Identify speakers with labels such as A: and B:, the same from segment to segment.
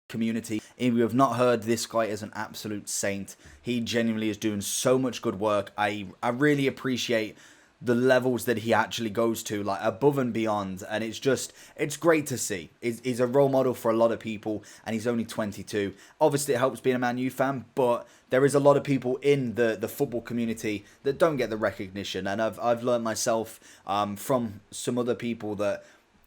A: community. If you have not heard, this guy is an absolute saint. He genuinely is doing so much good work. I really appreciate the levels that he actually goes to, like above and beyond, and it's great to see. He's a role model for a lot of people, and he's only 22. Obviously it helps being a Man U fan, but there is a lot of people in the football community that don't get the recognition, and I've learned myself from some other people that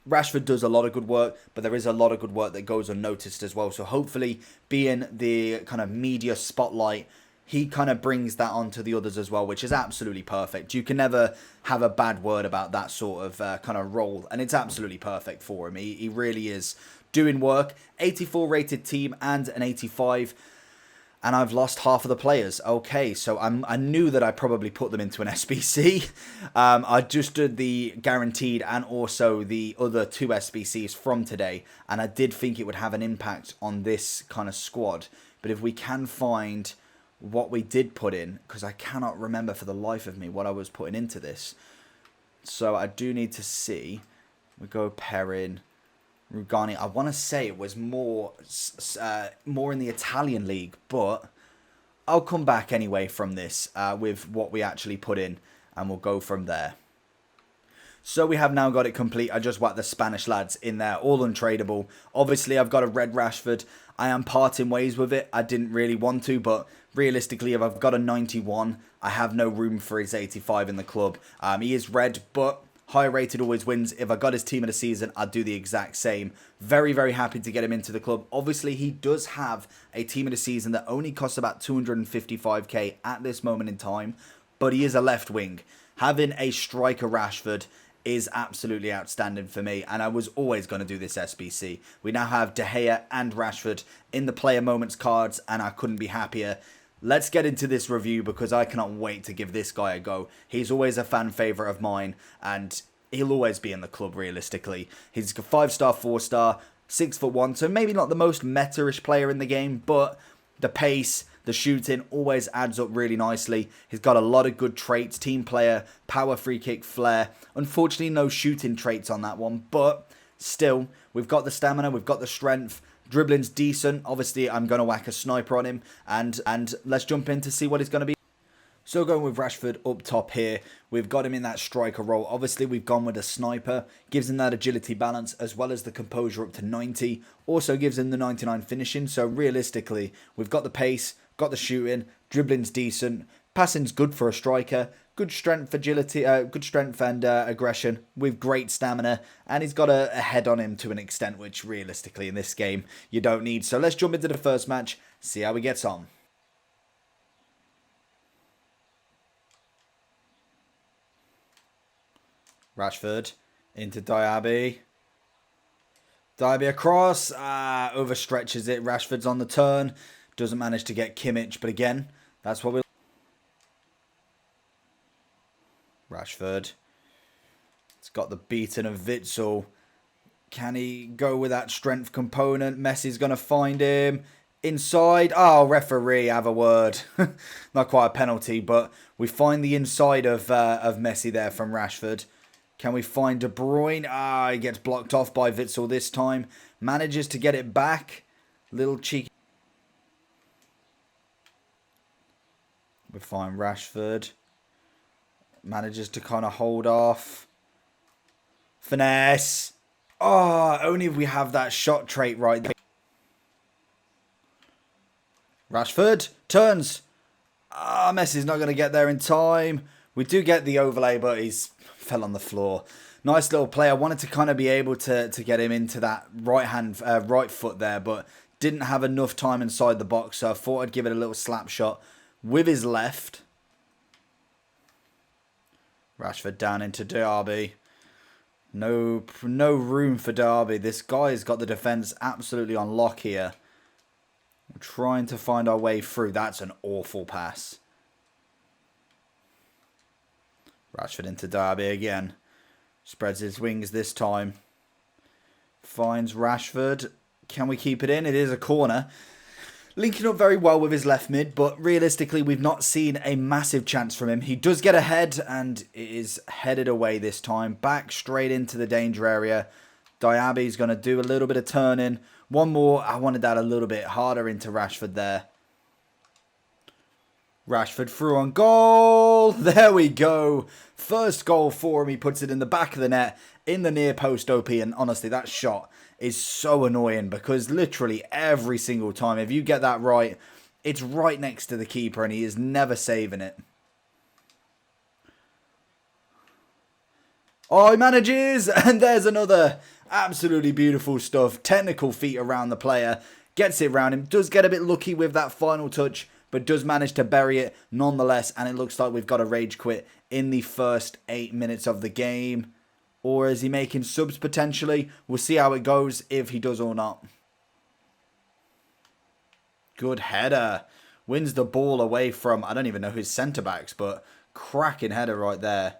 A: Rashford does a lot of good work, but there is a lot of good work that goes unnoticed as well. So hopefully, being the kind of media spotlight, he kind of brings that onto the others as well, which is absolutely perfect. You can never have a bad word about that sort of kind of role, and it's absolutely perfect for him. He really is doing work. 84 rated team and an 85. And I've lost half of the players. Okay, so I knew that I probably put them into an SBC. I just did the guaranteed and also the other 2 SBCs from today. And I did think it would have an impact on this kind of squad. But if we can find what we did put in, because I cannot remember for the life of me what I was putting into this. So I do need to see. We go Perrin. Rugani, I want to say it was more in the Italian league, but I'll come back anyway from this with what we actually put in, and we'll go from there. So we have now got it complete. I just whacked the Spanish lads in there, all untradeable. Obviously, I've got a red Rashford. I am parting ways with it. I didn't really want to, but realistically, if I've got a 91, I have no room for his 85 in the club. He is red, but high rated always wins. If I got his team of the season, I'd do the exact same. Very, very happy to get him into the club. Obviously, he does have a team of the season that only costs about 255k at this moment in time, but he is a left wing. Having a striker Rashford is absolutely outstanding for me, and I was always going to do this SBC. We now have De Gea and Rashford in the player moments cards, and I couldn't be happier. Let's get into this review because I cannot wait to give this guy a go. He's always a fan favourite of mine, and he'll always be in the club realistically. He's a 5-star, 4-star, 6'1", so maybe not the most meta-ish player in the game, but the pace, the shooting always adds up really nicely. He's got a lot of good traits, team player, power, free kick, flair. Unfortunately, no shooting traits on that one, but still, we've got the stamina, we've got the strength. Dribbling's decent. Obviously, I'm going to whack a sniper on him. And let's jump in to see what he's going to be. So going with Rashford up top here. We've got him in that striker role. Obviously, we've gone with a sniper. Gives him that agility balance as well as the composure up to 90. Also gives him the 99 finishing. So realistically, we've got the pace, got the shooting. Dribbling's decent. Passing's good for a striker. Good strength, agility, good strength and aggression with great stamina. And he's got a head on him to an extent, which realistically in this game you don't need. So let's jump into the first match, see how he gets on. Rashford into Diaby. Diaby across. Overstretches it. Rashford's on the turn. Doesn't manage to get Kimmich. But again, that's what we... Rashford. It's got the beating of Witsel. Can he go with that strength component? Messi's going to find him. Inside. Oh, referee, have a word. Not quite a penalty, but we find the inside of Messi there from Rashford. Can we find De Bruyne? He gets blocked off by Witsel this time. Manages to get it back. Little cheeky. We find Rashford. Manages to kind of hold off. Finesse. Oh, only if we have that shot trait right there. Rashford turns. Messi's not going to get there in time. We do get the overlay, but he's fell on the floor. Nice little play. I wanted to kind of be able to get him into that right foot there, but didn't have enough time inside the box, so I thought I'd give it a little slap shot with his left. Rashford down into Derby. No room for Derby. This guy's got the defence absolutely on lock here. We're trying to find our way through. That's an awful pass. Rashford into Derby again. Spreads his wings this time. Finds Rashford. Can we keep it in? It is a corner. Linking up very well with his left mid, but realistically, we've not seen a massive chance from him. He does get ahead, and it is headed away this time. Back straight into the danger area. Diaby's going to do a little bit of turning. One more. I wanted that a little bit harder into Rashford there. Rashford through on goal. There we go. First goal for him. He puts it in the back of the net in the near post OP. And honestly, that shot is so annoying because literally every single time, if you get that right, it's right next to the keeper and he is never saving it. Oh, he manages. And there's another absolutely beautiful stuff. Technical feet around the player. Gets it around him. Does get a bit lucky with that final touch, but does manage to bury it nonetheless. And it looks like we've got a rage quit in the first 8 minutes of the game. Or is he making subs potentially? We'll see how it goes, if he does or not. Good header. Wins the ball away from, I don't even know his centre-backs, but cracking header right there.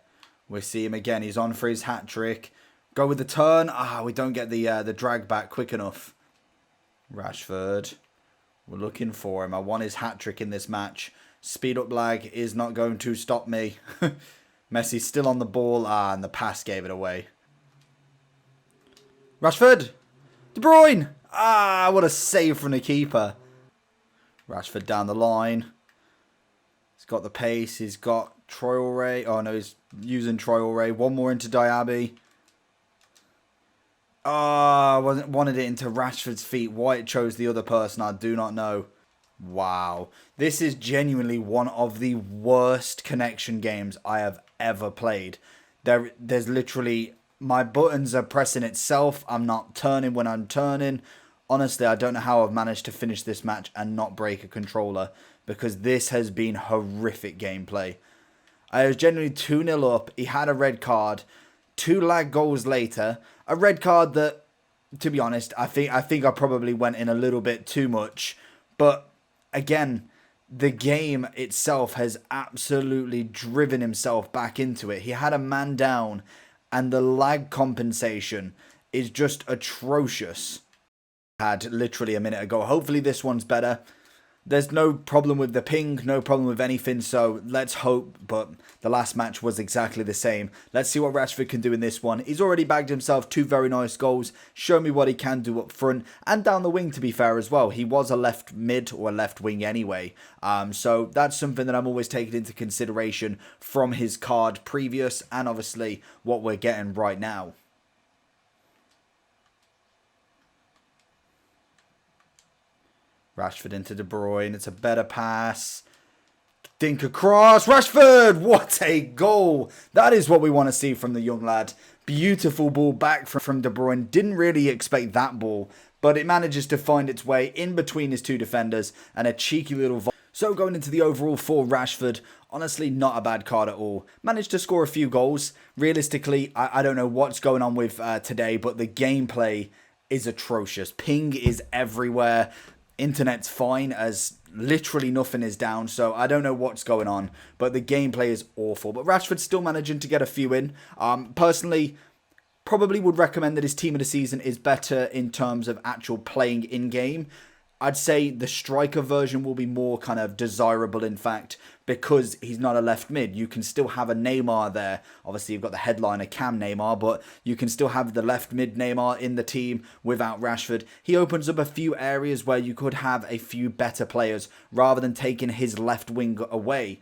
A: We see him again. He's on for his hat-trick. Go with the turn. We don't get the drag back quick enough. Rashford. We're looking for him. I want his hat-trick in this match. Speed up lag is not going to stop me. Messi's still on the ball. And the pass gave it away. Rashford. De Bruyne. What a save from the keeper. Rashford down the line. He's got the pace. He's got Traore. Oh, no, he's using Traore. One more into Diaby. Wanted it into Rashford's feet. Why it chose the other person, I do not know. Wow. This is genuinely one of the worst connection games I have ever played. There's literally... My buttons are pressing itself. I'm not turning when I'm turning. Honestly, I don't know how I've managed to finish this match and not break a controller, because this has been horrific gameplay. I was genuinely 2-0 up. He had a red card. 2 lag goals later. A red card that, to be honest, I think I probably went in a little bit too much. But again, the game itself has absolutely driven himself back into it. He had a man down and the lag compensation is just atrocious. Had literally a minute ago. Hopefully this one's better. There's no problem with the ping, no problem with anything, so let's hope, but the last match was exactly the same. Let's see what Rashford can do in this one. He's already bagged himself 2 very nice goals, show me what he can do up front, and down the wing to be fair as well. He was a left mid or a left wing anyway, so that's something that I'm always taking into consideration from his card previous, and obviously what we're getting right now. Rashford into De Bruyne. It's a better pass. Dink across. Rashford! What a goal. That is what we want to see from the young lad. Beautiful ball back from De Bruyne. Didn't really expect that ball, but it manages to find its way in between his 2 defenders and a cheeky little... So going into the overall for Rashford, honestly not a bad card at all. Managed to score a few goals. Realistically, I don't know what's going on with today, but the gameplay is atrocious. Ping is everywhere. Internet's fine as literally nothing is down, so I don't know what's going on, but the gameplay is awful. But Rashford's still managing to get a few in. Personally, probably would recommend that his team of the season is better in terms of actual playing in-game. I'd say the striker version will be more kind of desirable, in fact, because he's not a left mid. You can still have a Neymar there. Obviously, you've got the headliner Cam Neymar, but you can still have the left mid Neymar in the team without Rashford. He opens up a few areas where you could have a few better players rather than taking his left wing away.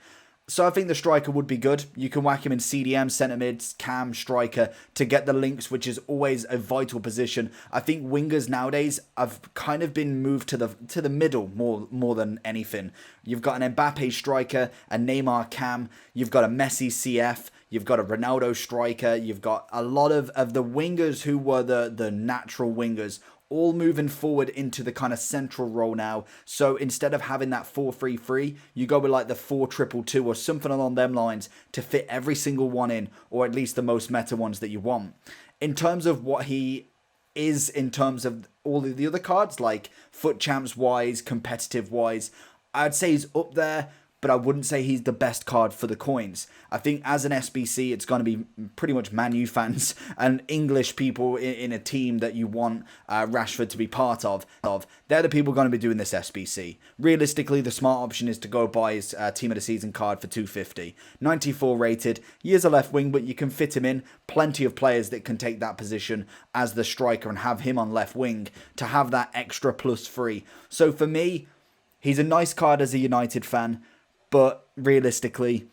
A: So I think the striker would be good. You can whack him in CDM, centre mids, cam, striker to get the links, which is always a vital position. I think wingers nowadays have kind of been moved to the middle more than anything. You've got an Mbappe striker, a Neymar cam, you've got a Messi CF, you've got a Ronaldo striker, you've got a lot of the wingers who were the natural wingers all moving forward into the kind of central role now. So instead of having that 4-3-3, you go with like the 4-2-2 or something along them lines to fit every single one in, or at least the most meta ones that you want. In terms of what he is in terms of all of the other cards, like foot champs wise, competitive wise, I'd say he's up there, but I wouldn't say he's the best card for the coins. I think as an SBC, it's going to be pretty much Man U fans and English people in a team that you want Rashford to be part of. They're the people going to be doing this SBC. Realistically, the smart option is to go buy his Team of the Season card for 250. 94 rated. He is a left wing, but you can fit him in. Plenty of players that can take that position as the striker and have him on left wing to have that extra plus free. So for me, he's a nice card as a United fan, but realistically,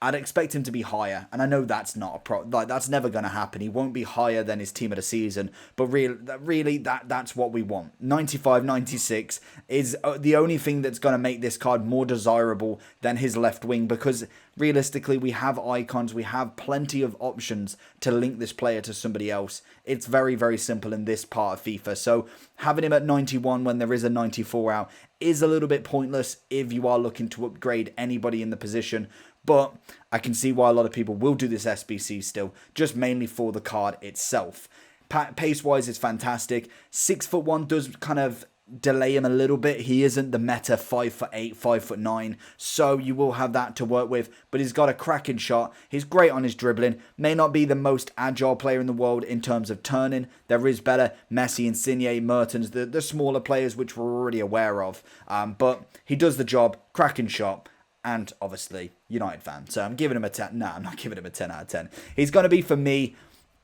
A: I'd expect him to be higher, and I know that's not a that's never going to happen. He won't be higher than his Team of the Season, but really that's what we want. 95, 96 is the only thing that's going to make this card more desirable than his left wing, because realistically, we have icons, we have plenty of options to link this player to somebody else. It's very, very simple in this part of FIFA. So having him at 91 when there is a 94 out is a little bit pointless if you are looking to upgrade anybody in the position. But I can see why a lot of people will do this SBC still, just mainly for the card itself. Pace-wise, it's fantastic. 6'1" does kind of delay him a little bit. He isn't the meta 5'8", 5'9", so you will have that to work with. But he's got a cracking shot. He's great on his dribbling. May not be the most agile player in the world in terms of turning. There is better. Messi, Insigne, Mertens, the smaller players which we're already aware of. But he does the job. Cracking shot. And obviously, United fan. So I'm giving him a 10. No, I'm not giving him a 10 out of 10. He's going to be, for me,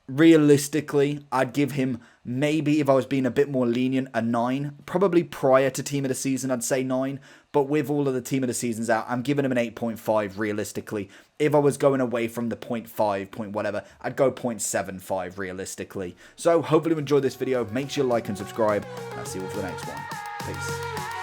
A: realistically, I'd give him, maybe if I was being a bit more lenient, a 9. Probably prior to Team of the Season, I'd say 9. But with all of the Team of the Seasons out, I'm giving him an 8.5 realistically. If I was going away from the 0.5, point whatever, I'd go 0.75 realistically. So hopefully you enjoyed this video. Make sure you like and subscribe. I'll see you all for the next one. Peace.